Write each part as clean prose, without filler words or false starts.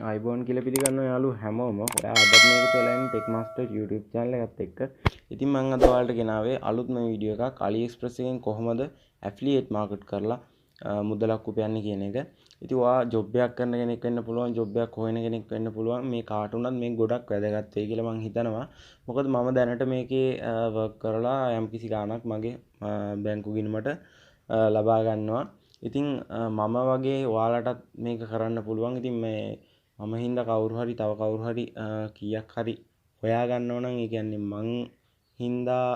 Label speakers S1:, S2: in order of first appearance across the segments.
S1: අයිබෝන් කියලා පිළිගන්නවා යාළුවෝ හැමෝම. ඔයා අදත් මේක තලන්නේ ටෙක් මාස්ටර් YouTube channel එකත් එක්ක. ඉතින් මම අද ඔයාලට ගෙනාවේ අලුත්ම වීඩියෝ එකක් Aliexpress එකෙන් කොහොමද affiliate market කරලා මුදලක් උපයන්නේ කියන එක. ඉතින් ඔයා ජොබ් එකක් කරන කෙනෙක් වෙන්න පුළුවන්, ජොබ් එකක් හොයන කෙනෙක් වෙන්න පුළුවන්. මේ කාට උනත් මේක ගොඩක් වැදගත් වෙයි කියලා මම හිතනවා. මොකද මම දැනට මේකේ work කරලා යම්කිසි ගාණක් මගේ බැංකු ගිණුමට ලබා ගන්නවා. ඉතින් මම වගේ ඔයාලටත් මේක කරන්න පුළුවන්. ඉතින් මේ මම හින්දා කවුරු හරි තව කවුරු හරි කීයක් හරි හොයා ගන්නව නම් ඒ කියන්නේ මං හින්දා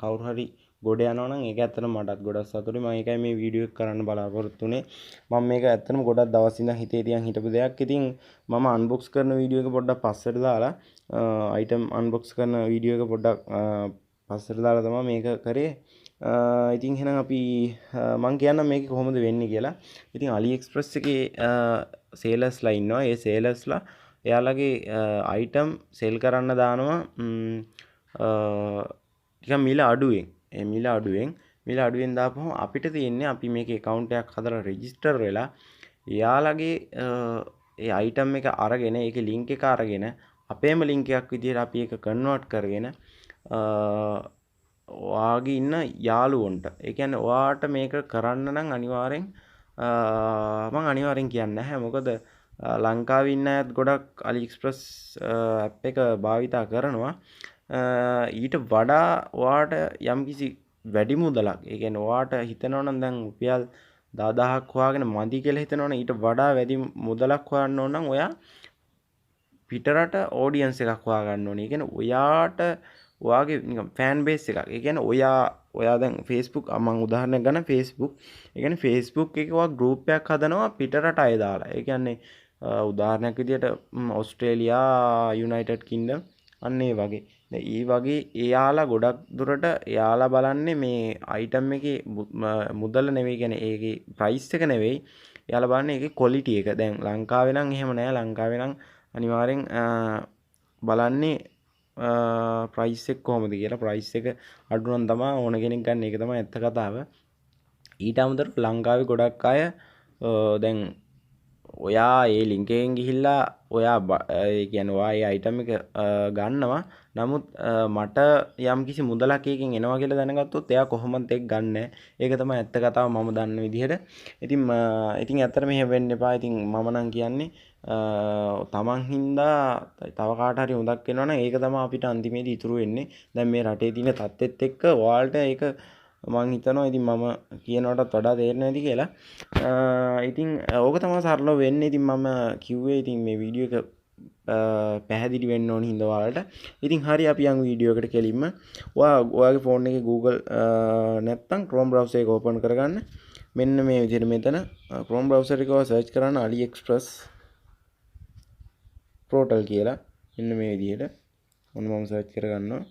S1: කවුරු හරි ගොඩ යනවා නම් ඒක ඇත්තටම මටත් ගොඩක් සතුටුයි. මම ඒකයි මේ වීඩියෝ එක කරන්න බලාපොරොත්තු වෙන්නේ. මම මේක ඇත්තටම ගොඩක් දවස් ඉඳන් හිතේ තියන් හිටපු දෙයක්. ඉතින් මම අන්බොක්ස් කරන වීඩියෝ එක පොඩ්ඩක් පස්සට දාලා අයිටම් අන්බොක්ස් කරන වීඩියෝ එක පොඩ්ඩක් පස්සට දාලා තමයි මේක කරේ. ඉතින් එහෙනම් අපි මම කියන්නම් මේක කොහොමද වෙන්නේ කියලා. ඉතින් AliExpress එකේ සේලර්ස්ලා ඉන්නවා. ඒ සේලර්ස්ලා එයාලගේ අයිටම් සෙල් කරන්න දානවා ටිකක් මිල අඩුවෙන්. ඒ මිල අඩුවෙන් දාපුවම අපිට තියෙන්නේ අපි මේකේ account එකක් හදලා register වෙලා එයාලගේ ඒ අයිටම් එක අරගෙන ඒකේ link එක අරගෙන අපේම link එකක් විදිහට අපි ඒක convert කරගෙන ඔයාගේ ඉන්න යාළුවන්ට, ඒ කියන්නේ ඔයාට මේක කරන්න නම් අනිවාර්යෙන් මම අනිවාර්යෙන් කියන්නේ නැහැ. මොකද ලංකාවේ ඉන්න අයත් ගොඩක් AliExpress app එක භාවිතා කරනවා. ඊට වඩා ඔයාට යම්කිසි වැඩි මුදලක්, ඒ කියන්නේ ඔයාට හිතනවා නම් දැන් රුපියල් 10000ක් හොයාගෙන මදි කියලා හිතනවා නම් ඊට වඩා වැඩි මුදලක් හොයන්න ඕන නම් ඔයා පිටරට ඔඩියන්ස් එකක් හොයාගන්න ඕනේ. ඒ කියන්නේ ඔයාට ඔයාගේ නිකන් ෆෑන් බේස් එකක්. ඒ කියන්නේ ඔයා දැන් Facebook මම උදාහරණයක් ගන්න Facebook. ඒ කියන්නේ Facebook එකේ ඔයා ගෲප් එකක් හදනවා පිටරට අය දාලා. ඒ කියන්නේ උදාහරණයක් විදියට ඕස්ට්‍රේලියා, යුනයිටඩ් කින්ග්ඩම් අන්න ඒ වගේ. දැන් ඒ වගේ එයාලා ගොඩක් දුරට එයාලා බලන්නේ මේ අයිටම් එකේ මුදල නෙවෙයි, කියන්නේ ඒකේ ප්‍රයිස් එක නෙවෙයි. එයාලා බලන්නේ ඒකේ ක්වොලිටි එක. දැන් ලංකාවේ නම් එහෙම නෑ. ලංකාවේ නම් අනිවාර්යෙන් බලන්නේ ප්‍රයිස් එක කොහොමද කියලා. ප්‍රයිස් එක අඩු නම් තමයි ඕන කෙනෙක් ගන්න. ඒක තමයි ඇත්ත කතාව. ඊට අමතරව ලංකාවේ ගොඩක් අය දැන් ඔයා ඒ ලින්ක් එකෙන් ගිහිල්ලා ඔයා ඒ කියන්නේ ඔයා ඒ අයිටම් එක ගන්නවා. නමුත් මට යම්කිසි මුදලක් එකකින් එනවා කියලා දැනගත්තොත් එයා කොහොමද ඒක ගන්නෑ. ඒක තමයි ඇත්ත කතාව මම දන්න විදිහට. ඉතින් ඇත්තට මෙහෙම වෙන්න එපා. ඉතින් මම නම් කියන්නේ තමන් හින්දා තව කාට හරි හොඳක් වෙනවා නම් ඒක තමයි අපිට අන්තිමේදී ඉතුරු වෙන්නේ. දැන් මේ රටේ තියෙන තත්ත්වෙත් එක්ක ඔයාලට ඒක මම හිතනවා ඉතින් මම කියනවටත් වඩා තේරෙන්නේ නැති කියලා. ඉතින් ඕක තමයි සරලව වෙන්නේ. ඉතින් මම කිව්වේ ඉතින් මේ වීඩියෝ එක පැහැදිලි වෙන්න ඕන හින්දා ඔයාලට. ඉතින් හරි අපි යමු වීඩියෝ එකට කෙලින්ම. ඔයාගේ ෆෝන් එකේ Google නැත්තම් Chrome browser එක open කරගන්න. මෙන්න මේ විදිහට මෙතන Chrome browser එක සර්ච් කරන්න AliExpress portal කියලා. මෙන්න මේ විදිහට ඔන්න මම සර්ච් කරගන්නවා.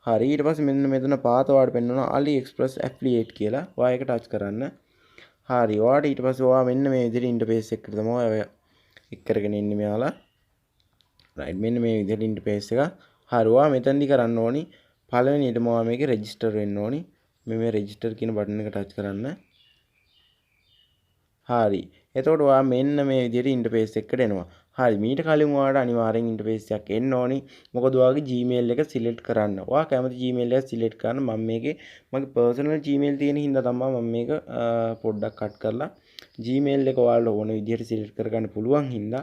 S1: හරි, ඊට පස්සේ මෙන්න මෙතන පාත ඔයාලට පෙන්වනවා AliExpress Affiliate කියලා. ඔයා ඒක ටච් කරන්න. හරි, ඔයාට ඊට පස්සේ ඔයා මෙන්න මේ විදිහට ඉන්ටර්ෆේස් එකකට තමයි ඔය එක් කරගෙන ඉන්නේ මෙයාලා. රයිට්, මෙන්න මේ විදිහට ඉන්ටර්ෆේස් එක. හරි, ඔයා මෙතනදී කරන්න ඕනි පළවෙනියටම ඔයා මේකේ රෙජිස්ටර් වෙන්න ඕනි. මේ රෙජිස්ටර් කියන බටන් එක ටච් කරන්න. හරි, එතකොට ඔයා මෙන්න මේ විදිහට ඉන්ටර්ෆේස් එකකට එනවා. හරි, මීට කලින් ඔයාලට අනිවාර්යෙන් ඉන්ටර්ෆේස් එකක් එන්න ඕනි. මොකද ඔයාගේ Gmail එක සිලෙක්ට් කරන්න. ඔයා කැමති Gmail එක සිලෙක්ට් කරන්න. මම මේකේ මගේ පර්සනල් Gmail තියෙන හින්දා තමයි මම මේක පොඩ්ඩක් කට් කරලා Gmail එක ඔයාලට ඕන විදිහට සිලෙක්ට් කරගන්න පුළුවන් හින්දා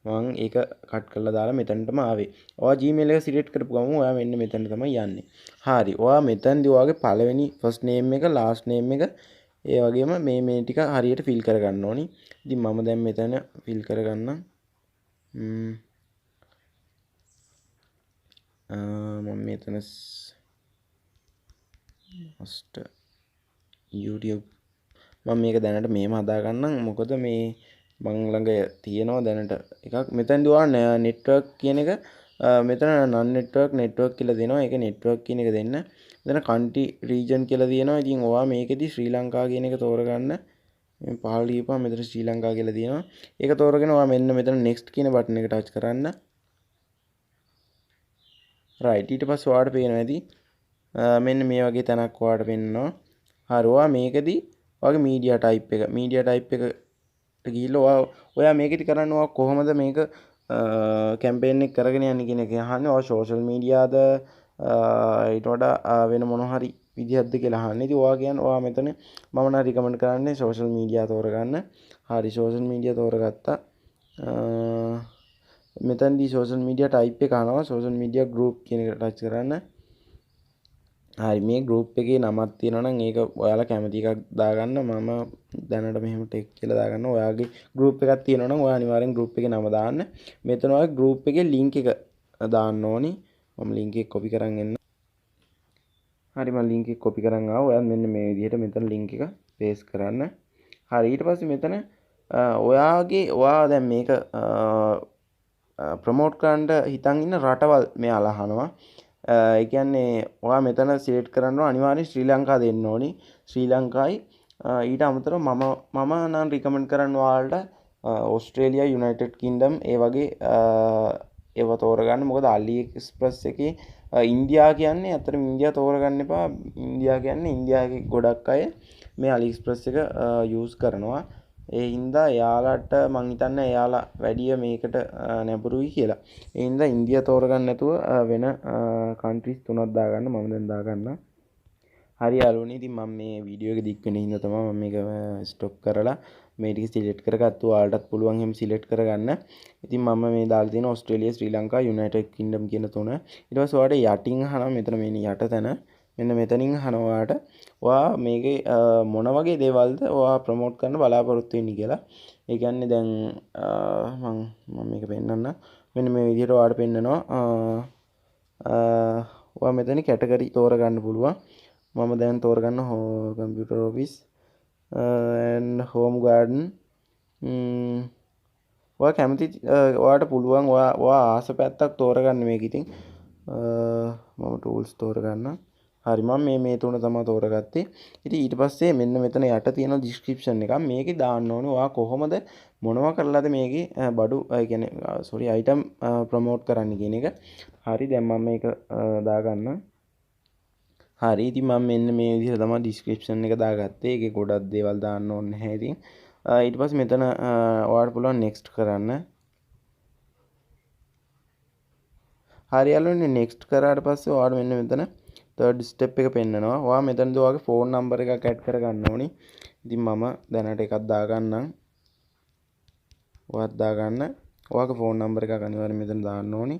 S1: මම ඒක කට් කරලා දාලා මෙතනටම ආවේ. ඔයා Gmail එක සිලෙක්ට් කරපු ගමන් ඔයා මෙන්න මෙතන තමයි යන්නේ. හරි, ඔයා මෙතනදී ඔයාගේ පළවෙනි ෆස්ට් නේම් එක, ලාස්ට් නේම් එක, ඒ වගේම මේ ටික හරියට ෆිල් කරගන්න ඕනි. ඉතින් මම දැන් මෙතන ෆිල් කරගන්නම්. මම මෙතන YouTube මම මේක දැනට මෙහෙම හදාගන්නම්. මොකද මේ මං ළඟ තියෙනවා දැනට එකක්. මෙතනදී ඔයා network කියන එක මෙතන non network කියලා දෙනවා. ඒක network කියන එක දෙන්න. මෙතන country region කියලා තියෙනවා. ඉතින් ඔයා මේකෙදි ශ්‍රී ලංකා කියන එක තෝරගන්න. මේ පහළ දීපුවා මෙතන ශ්‍රී ලංකා කියලා තියෙනවා. ඒක තෝරගෙන ඔයා මෙන්න මෙතන next කියන බටන් එක ටච් කරන්න. right, ඊට පස්සේ ඔයාලට පේනවා ඇති මෙන්න මේ වගේ තැනක් ඔයාලට පෙන්නනවා. හරි, ඔයා මේකෙදි ඔයාගේ media type එක ගිහිල්ලා ඔයා මේකෙදි කරන්න ඔයා කොහොමද මේක කැම්පේන් එක කරගෙන යන්නේ කියන එක අහන්නේ. ඔයා සෝෂල් මීඩියාද ඊට වඩා වෙන මොන හරි විදිහක්ද කියලා අහන්නේ. ඉතින් ඔයා කියන්නේ ඔයා මෙතන මම නම් රිකමන්ඩ් කරන්නේ සෝෂල් මීඩියා තෝරගන්න. හරි සෝෂල් මීඩියා තෝරගත්තා. මෙතනදී සෝෂල් මීඩියා ටයිප් එක අහනවා. සෝෂල් මීඩියා ගෲප් කියන එකට ටච් කරන්න. හරි මේ ගෲප් එකේ නමක් තියෙනවා නම් ඒක ඔයාලා කැමති එකක් දාගන්න. මම දැනට මෙහෙම ටෙක් කියලා දාගන්න. ඔයාගේ ගෲප් එකක් තියෙනවා නම් ඔයා අනිවාර්යෙන් ගෲප් එකේ නම දාන්න. මෙතන ඔයාගේ ගෲප් එකේ ලින්ක් එක දාන්න ඕනි. මම ලින්ක් එක කොපි කරන් එන්න. හරි මම ලින්ක් එක කොපි කරන් ආවා. ඔයා මෙන්න මේ විදිහට මෙතන ලින්ක් එක පේස්ට් කරන්න. හරි ඊට පස්සේ මෙතන ඔයා දැන් මේක ප්‍රමෝට් කරන්න හිතන් ඉන්න රටවල් මෙයාලා අහනවා. ඒ කියන්නේ ඔයා මෙතන සිලෙක්ට් කරන්න ඕන අනිවාර්යෙන් ශ්‍රී ලංකා දෙන්න ඕනි. ශ්‍රී ලංකායි ඊට අමතරව මම නම් රිකමන්ඩ් කරන්න ඔයාලට ඕස්ට්‍රේලියා යුනයිටඩ් කින්ග්ඩම් ඒ වගේ ඒවා තෝරගන්න. මොකද අලිඑක්ස්ප්‍රස් එකේ ඉන්දියා කියන්නේ අතරම ඉන්දියා තෝරගන්න එපා. ඉන්දියා කියන්නේ ඉන්දියාවේ ගොඩක් අය මේ අලිඑක්ස්ප්‍රස් එක යූස් කරනවා. ඒ හින්දා එයාලට මං හිතන්නේ එයාලා වැඩිය මේකට නැඹුරුයි කියලා. ඒ හින්දා ඉන්දියා තෝරගන්න නැතුව වෙන කන්ට්‍රීස් තුනක් දාගන්න. මම දැන් දාගන්නම්. හරි යාළුවනේ ඉතින් මම මේ වීඩියෝ එක දික් වෙන හින්දා තමයි මම මේක ස්ටොප් කරලා මේ ටික සිලෙක්ට් කරගත්තු. ඔයාලටත් පුළුවන් එහෙම සිලෙක්ට් කරගන්න. ඉතින් මම මේ දාලා තියෙන ඕස්ට්‍රේලියා ශ්‍රී ලංකා යුනයිටඩ් කින්ග්ඩම් කියන තුන. ඊට පස්සේ ඔයාලට යටින් අහනවා මෙතන මේ යට තැන මෙන්න මෙතනින් අහනවා ඔයාට ඔයා මේකේ මොන වගේ දේවල්ද ඔයා ප්‍රොමෝට් කරන්න බලාපොරොත්තු වෙන්නේ කියලා. ඒ කියන්නේ දැන් මම මේක පෙන්නන්න. මෙන්න මේ විදිහට ඔයාලට පෙන්නනවා. ඔයා මෙතන කැටගරි තෝරගන්න පුළුවන්. මම දැන් තෝරගන්න computer office and home garden. ඔයා කැමති ඔයාට පුළුවන් ඔයා ආස පැත්තක් තෝරගන්න මේක. ඉතින් මම ටූල්ස් තෝරගන්න. හරි මම මේ තුන තමයි තෝරගත්තේ. ඉතින් ඊට පස්සේ මෙන්න මෙතන යට තියෙන ඩිස්ක්‍රිප්ෂන් එකක් මේකේ දාන්න ඕනේ. ඔයා කොහොමද මොනවා කරලාද මේකේ බඩු කියන්නේ අයිටම් ප්‍රොමෝට් කරන්න කියන එක. හරි දැන් මම මේක දාගන්න. හරි ඉතින් මම මෙන්න මේ විදිහට තමයි ඩිස්ක්‍රිප්ෂන් එක දාගත්තේ. ඒකේ ගොඩක් දේවල් දාන්න ඕනේ නැහැ ඉතින්. ඊට පස්සේ මෙතන ඔයාලට පුළුවන් next කරන්න. හරි යාළුවනේ next කරාට පස්සේ ඔයාලට මෙන්න මෙතන third step එක පෙන්නනවා. ඔයා මෙතනදී ඔයාගේ phone number එකක් add කරගන්න ඕනි. ඉතින් මම දැනට එකක් දාගන්නම්. ඔයාත් දාගන්න. ඔයාගේ phone number එකක් අනිවාර්යයෙන් මෙතන දාන්න ඕනි.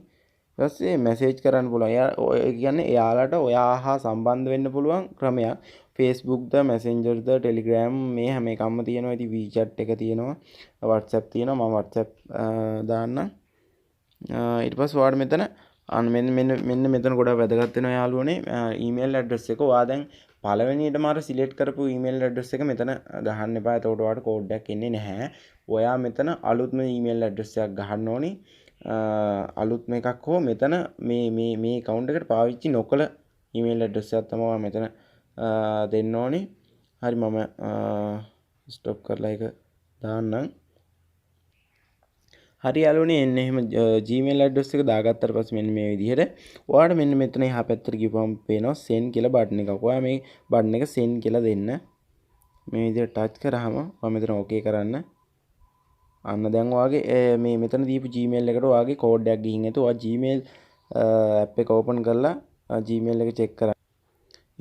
S1: ඊට පස්සේ message කරන්න පුළුවන්. ඒ කියන්නේ එයාලට ඔයා හා සම්බන්ධ වෙන්න පුළුවන් ක්‍රමයක්. Facebook ද Messenger ද Telegram මේ හැම එකක්ම තියෙනවා. ඉතින් WeChat එක තියෙනවා. WhatsApp තියෙනවා. මම WhatsApp දාන්නම්. ඊට පස්සේ ඔයාලට මෙතන මෙන්න මෙතන ගොඩක් වැදගත් වෙනවා යාළුවනේ. ඊමේල් ඇඩ්‍රස් එක ඔයා දැන් පළවෙනියටම අර සිලෙක්ට් කරපු ඊමේල් ඇඩ්‍රස් එක මෙතන ගහන්න එපා. එතකොට ඔයාලට කෝඩ් එකක් එන්නේ නැහැ. ඔයා මෙතන අලුත්ම ඊමේල් ඇඩ්‍රස් එකක් ගහන්න ඕනි. අලුත්ම එකක් හෝ මෙතන මේ account එකට පාවිච්චි නොකළ ඊමේල් ඇඩ්‍රස් එකක් තමයි මෙතන දෙන්න ඕනි. හරි මම ස්ටොප් කරලා ඒක දාන්නම්. හරි යාළුවනේ එන්න එහෙම Gmail address එක දාගත්තට පස්සේ මෙන්න මේ විදිහට ඔයාලට මෙන්න මෙතන එහා පැත්තට ගිහපුවම පේනවා send කියලා බටන් එකක්. ඔයා මේ බටන් එක send කියලා දෙන්න. මේ විදිහට touch කරාම ඔයා මෙතන okay කරන්න. අන්න දැන් ඔයාගේ මේ මෙතන දීපු Gmail එකට ඔයාගේ කෝඩ් එකක් ගිහින් ඇතුව ඔයා Gmail app එක open කරලා Gmail එක check කරන්න.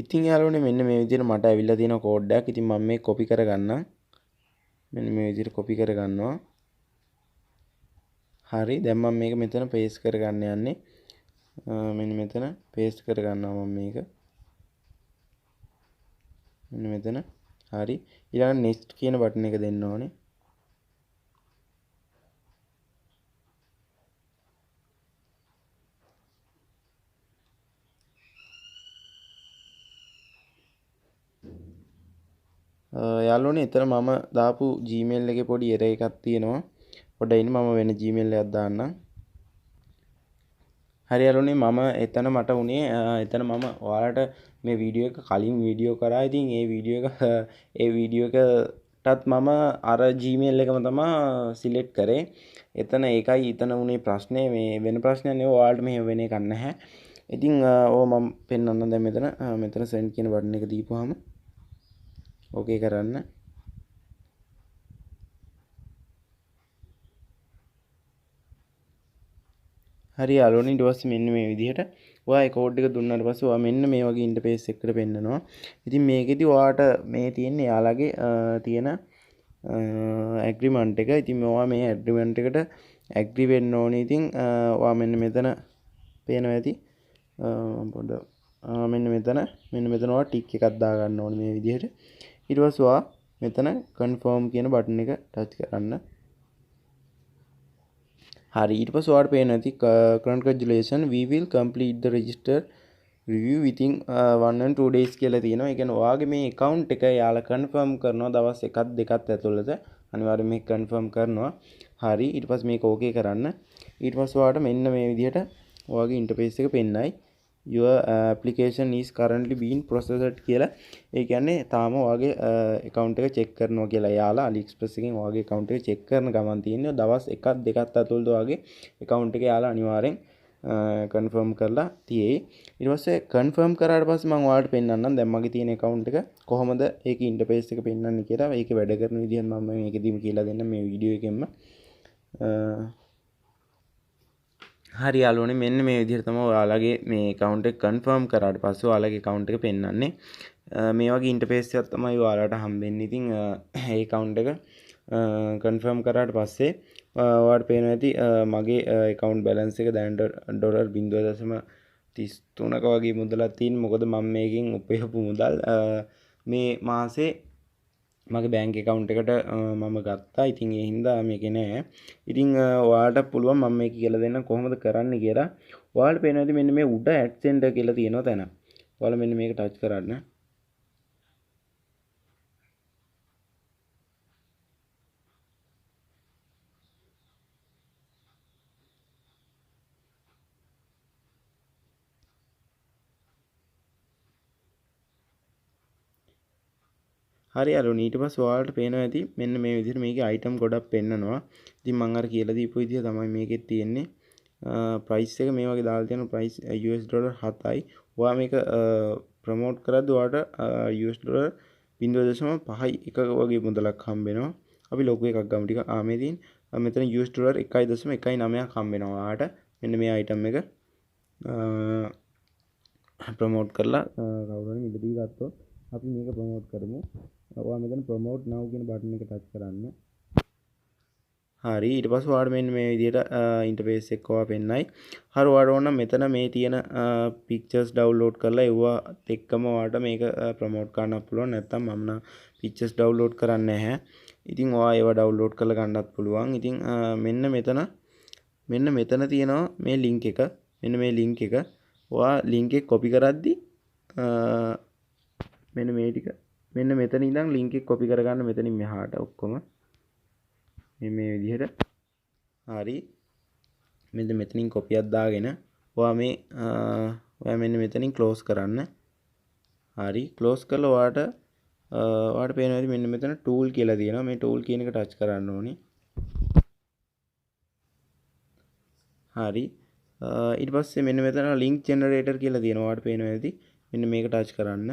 S1: ඉතින් යාළුවනේ මෙන්න මේ විදිහට මට ඇවිල්ලා තියෙන කෝඩ් එකක්. ඉතින් මම මේක copy කරගන්නම්. මෙන්න මේ විදිහට copy කරගන්නවා. හරි දැන් මම මේක මෙතන paste කරගන්න යන්නේ. මෙන්න මෙතන paste කරගන්නවා මම මේක. මෙන්න මෙතන. හරි ඊළඟ next කියන බටන් එක දෙන්න ඕනේ. යාළුවනේ එතන මම දාපු Gmail එකේ පොඩි error එකක් තියෙනවා. පොඩ්ඩක් ඉන්න මම වෙන Gmail එකක් දාන්නම්. හරි යාළුවනේ මම එතන මට උනේ එතන මම ඔයාලට මේ වීඩියෝ එක කලින් වීඩියෝ කරා. ඉතින් ඒ වීඩියෝ එකටත් මම අර Gmail එකම තමයි සිලෙක්ට් කරේ. එතන ඒකයි එතන උනේ ප්‍රශ්නේ. මේ වෙන ප්‍රශ්නයක් නෙවෙයි ඔයාලට මෙහෙම වෙන එකක් නැහැ. ඉතින් මම පෙන්නන්න දැන් මෙතන send කියන බටන් එක දීපුවාම ඕකේ කරන්න. හරි යාළුවනේ ඊට පස්සේ මෙන්න මේ විදිහට ඔයා ඒ කෝඩ් එක දුන්නාට පස්සේ ඔයා මෙන්න මේ වගේ ඉන්ටර්ෆේස් එකකට පෙන්නනවා. ඉතින් මේකෙදි ඔයාට මේ තියෙන්නේ යාළගේ තියෙන ඇග්‍රීමන්ට් එක. ඉතින් ඔයා මේ ඇග්‍රීමන්ට් එකට ඇග්‍රී වෙන්න ඕනේ. ඉතින් ඔයා මෙන්න මෙතන පේනවා ඇති. මෙන්න මෙතන ඔයා ටික් එකක් දා ගන්න ඕනේ මේ විදිහට. ඊට පස්සේ ඔයා මෙතන කන්ෆර්ම් කියන බටන් එක ටච් කරන්න. හරි ඊට පස්සේ ඔයාලට පේනවා ඇති congratulations we will complete the register review within 1 and 2 days කියලා තියෙනවා. ඒ කියන්නේ ඔයාගේ මේ account එක යාලා confirm කරනවා දවස් 1 2ක් ඇතුළත. අනිවාර්යයෙන් මේක confirm කරනවා. හරි ඊට පස්සේ මේක okay කරන්න. ඊට පස්සේ ඔයාලට මෙන්න මේ විදිහට ඔයාගේ interface එක පෙන්නයි. your application is currently being processed කියලා. ඒ කියන්නේ තාම ඔයාගේ account එක check කරනවා කියලා යාලා Aliexpress එකෙන් ඔයාගේ account එක check කරන ගමන් තියෙනවා දවස් 1ක් 2ක් ඇතුළත ඔයාගේ account එක යාලා අනිවාර්යෙන් confirm කරලා තියෙයි. ඊට පස්සේ confirm කරාට පස්සේ මම ඔයාලට පෙන්නන්නම් දැන් මගේ තියෙන account එක කොහොමද ඒකේ interface එක පෙන්වන්නේ කියලා. ඒකේ වැඩ කරන විදිහත් මම මේකෙදිම කියලා දෙන්න මේ වීඩියෝ එකෙන්ම. හරි යාළුවනේ මෙන්න මේ විදිහට තමයි ඔයාලගේ මේ account එක confirm කරාට පස්සේ ඔයාලගේ account එක පෙන්වන්නේ. මේ වගේ interface එකක් තමයි ඔයාලට හම්බෙන්නේ. ඉතින් ඒ account එක confirm කරාට පස්සේ ඔයාලට පේනවා ඇති මගේ account balance එක දැනට $0.33ක වගේ මුදලක් තියෙන. මොකද මම මේකෙන් උපයපු මුදල් මේ මාසේ මගේ බැංක් account එකට මම ගත්තා. ඉතින් ඒ හින්දා මේකේ නෑ. ඉතින් ඔයාලට පුළුවන් මම මේක කියලා දෙන්න කොහොමද කරන්න කියලා. ඔයාලට පේනවා ඇති මෙන්න මේ උඩ ඇඩ් සෙන්ඩර් කියලා තියෙනවා තැන. ඔයාලා මෙන්න මේක ටච් කරන්න. හරි යාළුවනේ ඊට පස්සේ ඔයාලට පේනවා ඇති මෙන්න මේ විදිහට මේකේ අයිටම් ගොඩක් පෙන්නනවා. ඉතින් මම අර කියලා දීපු විදිහ තමයි මේකෙත් තියෙන්නේ. ප්‍රයිස් එක මේ වගේ දාලා තියෙන ප්‍රයිස් $7යි. ඔයා මේක ප්‍රොමෝට් කරද්දී ඔයාට $0.5 එකක වගේ මුදලක් හම්බ වෙනවා. අපි ලොකු එකක් ගමු ටික. මේ තියෙන මෙතන $1.1.19ක් හම්බ වෙනවා ඔයාට. මෙන්න මේ අයිටම් එක ප්‍රොමෝට් කරලා කවුරු හරි මිලදී ගත්තොත් අපි මේක ප්‍රොමෝට් කරමු. ඔයා මෙතන ප්‍රොමෝට් now කියන බටන් එක ටච් කරන්න. හරි ඊට පස්සේ ඔයාලට මෙන්න මේ විදිහට ඉන්ටර්ෆේස් එක ඔයා පෙන්නයි. හරි ඔයාලට ඕන මෙතන මේ තියෙන පික්චර්ස් ඩවුන්ලෝඩ් කරලා ඒවත් එක්කම ඔයාලට මේක ප්‍රොමෝට් කරන්නත් පුළුවන්. නැත්නම් මම නම් පික්චර්ස් ඩවුන්ලෝඩ් කරන්නේ නැහැ. ඉතින් ඔයා ඒවා ඩවුන්ලෝඩ් කරලා ගන්නත් පුළුවන්. ඉතින් මෙන්න මෙතන තියෙනවා මේ link එක. මෙන්න මේ link එක ඔයා link එක copy කරද්දි මෙන්න මේ ටික මෙන්න මෙතන ඉඳන් link එක copy කරගන්න මෙතනින් මෙහාට ඔක්කොම මේ විදිහට. හරි මෙන්න මෙතනින් copy එකක් දාගෙන ඔයා මෙන්න මෙතනින් close කරන්න. හරි close කරලා ඔයාට පේනවා මෙන්න මෙතන tool කියලා තියෙනවා. මේ tool කියන එක touch කරන්න ඕනේ. හරි ඊට පස්සේ මෙන්න මෙතන link generator කියලා තියෙනවා. ඔයාට පේනවා ඇති මෙන්න මේක touch කරන්න.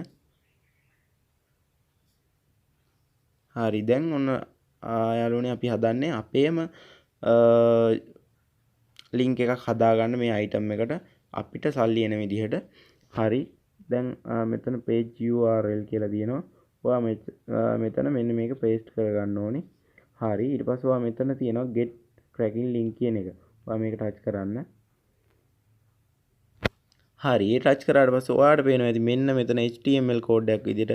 S1: හරි දැන් ඔන්න යාළුවනේ අපි හදන්නේ අපේම link එකක් හදාගන්න මේ item එකට අපිට සල්ලි එන විදිහට. හරි දැන් මෙතන page URL කියලා තියෙනවා. ඔයා මෙතන මෙන්න මේක paste කරගන්න ඕනේ. හරි ඊට පස්සේ ඔයා මෙතන තියෙනවා get tracking link කියන එක. ඔයා මේක touch කරන්න. හරි ඒ ටච් කරාට පස්සේ ඔයාලට පේනවා ඇති මෙන්න මෙතන HTML කෝඩ් එකක් විදිහට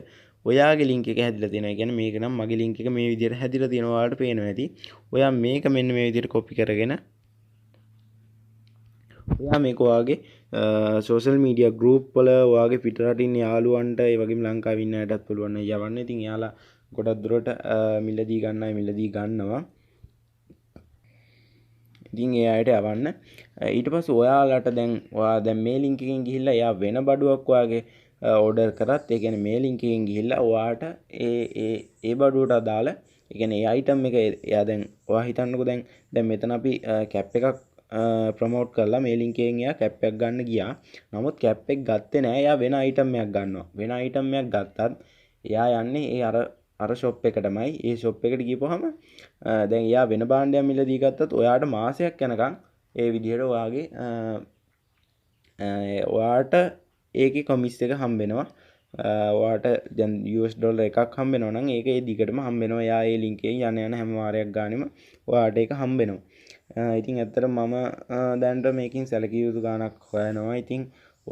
S1: ඔයාගේ link එක හැදිලා තියෙනවා. ඒ කියන්නේ මේක නම් මගේ link එක මේ විදිහට හැදිලා තියෙනවා. ඔයාලට පේනවා ඇති. ඔයා මේක මෙන්න මේ විදිහට copy කරගෙන ඔයා මේක ඔයාගේ social media group වල ඔයාගේ පිටරටින් යාළුවන්ට ඒ වගේම ලංකාවේ ඉන්න අයටත් පුළුවන් යවන්න. ඉතින් යාලා ගොඩක් දුරට මිලදී ගන්නවා. ඉතින් ඒ අයට යවන්න. ඊට පස්සේ ඔයා දැන් මේ link එකෙන් ගිහිල්ලා එයා වෙන බඩුවක් ඔයාගේ order කරත් ඒ කියන්නේ මේ link එකෙන් ගිහිල්ලා ඔයාට ඒ බඩුවට අදාළ ඒ කියන්නේ ඒ item එක එයා දැන් ඔයා හිතන්නකෝ දැන් මෙතන අපි cap එකක් ප්‍රොමෝට් කරලා මේ link එකෙන් එයා cap එකක් ගන්න ගියා. නමුත් cap එක ගත්තේ නැහැ. එයා වෙන item එකක් ගන්නවා. වෙන item එකක් ගත්තත් එයා යන්නේ ඒ අර shop එකටමයි. ඒ shop එකට ගිහපුවාම දැන් එයා වෙන භාණ්ඩයක් මිලදී ගත්තත් ඔයාට මාසයක් යනකම් ඒ විදිහට ඔයාගේ ඔයාට ඒකේ කොමිස් එක හම්බ වෙනවා. ඔයාට දැන් US ඩොලර් එකක් හම්බ වෙනවා නම් ඒක ඒ දිගටම හම්බ වෙනවා. යා ඒ ලින්ක් එකෙන් යන හැම වාරයක් ගානෙම ඔයාට ඒක හම්බ වෙනවා. ඉතින් ඇත්තට මම දැනට මේකෙන් සැලකිය යුතු ගාණක් හොයනවා. ඉතින්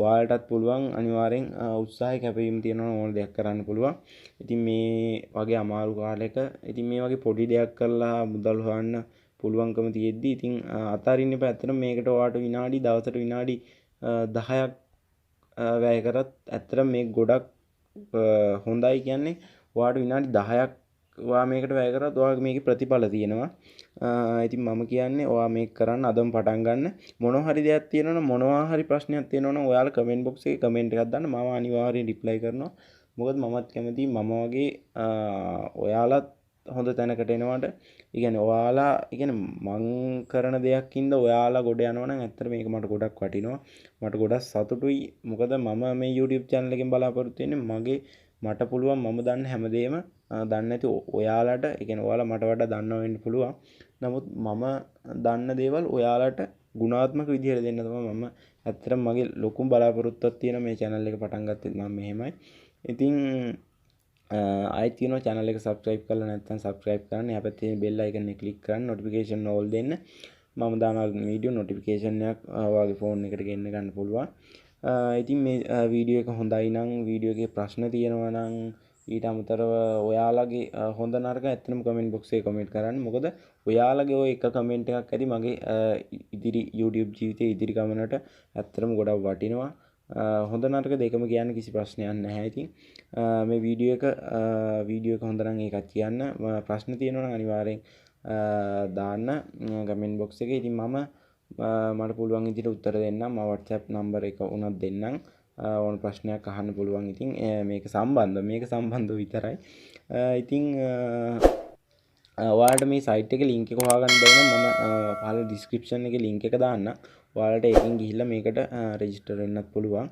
S1: ඔයාලටත් පුළුවන් අනිවාර්යෙන් උත්සාහය කැපවීම තියෙනවා ඕන දෙයක් කරන්න පුළුවන්. ඉතින් මේ වගේ අමාරු කාලෙක ඉතින් මේ වගේ පොඩි දෙයක් කරලා මුදල් හොයන්න පුළුවන්කම තියෙද්දි ඉතින් අතාරින්න එපා. ඇත්තට මේකට ඔයාට දවසට විනාඩි 10ක් වැය කරත් ඇත්තට මේ ගොඩක් හොඳයි. කියන්නේ ඔයාට විනාඩි 10ක් ඔයා මේකට වැය කරත් ඔයාගේ මේකේ ප්‍රතිඵල තියෙනවා. ඉතින් මම කියන්නේ ඔයා මේක කරන්න අදම පටන් ගන්න. මොනවා හරි දෙයක් තියෙනවනම් මොනවා හරි ප්‍රශ්නයක් තියෙනවනම් ඔයාලා කමෙන්ට් බොක්ස් එකේ කමෙන්ට් එකක් දාන්න. මම අනිවාර්යෙන් රිප්ලයි කරනවා. මොකද මමත් කැමතියි මම වගේ ඔයාලත් හොඳ තැනකට එනවට. ඒ කියන්නේ ඔයාලා මං කරන දෙයක්ින්ද ඔයාලා ගොඩ යනවනම් ඇත්තට මේක මට ගොඩක් වටිනවා. මට ගොඩක් සතුටුයි. මොකද මම මේ YouTube channel එකෙන් බලාපොරොත්තු වෙන්නේ මට පුළුවන් මම දන්න හැමදේම දන්නේ නැති ඔයාලට, ඒ කියන්නේ ඔයාලා මට වඩා දන්නවා වෙන්න පුළුවන්. නමුත් මම දන්න දේවල් ඔයාලට ගුණාත්මක විදිහට දෙන්න තමයි මම ඇත්තටම මගේ ලොකුම බලාපොරොත්තුවක් තියෙන මේ channel එක පටන් ගත්තේ මම මෙහෙමයි. ඉතින් ආයෙත් කියනවා channel එක subscribe කරලා නැත්නම් subscribe කරන්න. එහා පැත්තේ තියෙන bell icon එක click කරන්න notification all දෙන්න. මම දාන වීඩියෝ notification එකක් ඔයාගේ phone එකට ගෙන්න ගන්න පුළුවන්. ඉතින් මේ වීඩියෝ එක හොඳයි නම් වීඩියෝ එකේ ප්‍රශ්න තියෙනවා නම් ඊට අමතරව ඔයාලගේ හොඳ නරක ඇත්තටම කමෙන්ට් බොක්ස් එකේ කමෙන්ට් කරන්න. මොකද ඔයාලගේ ওই එක කමෙන්ට් එකක් ඇති මගේ ඉදිරි YouTube ජීවිතයේ ඉදිරි ගමනට ඇත්තටම ගොඩක් වටිනවා. හොඳ නරක දෙකම කියන්න කිසි ප්‍රශ්නයක් නැහැ. ඉතින් මේ වීඩියෝ එක හොඳ නම් ඒකත් කියන්න. ප්‍රශ්න තියෙනවා නම් අනිවාර්යෙන් දාන්න කමෙන්ට් බොක්ස් එකේ. ඉතින් මට පුළුවන් විදිහට උත්තර දෙන්නම්. මම WhatsApp නම්බර් එක උනත් දෙන්නම්. ඕන ප්‍රශ්නයක් අහන්න පුළුවන්. ඉතින් මේක සම්බන්ධව විතරයි. ඉතින් ඔයාලට මේ සයිට් එකේ link එක හොයාගන්න බැරි නම් මම පහළ description එකේ link එක දාන්නම්. ඔයාලට ඒකෙන් ගිහිල්ලා මේකට register වෙන්නත් පුළුවන්.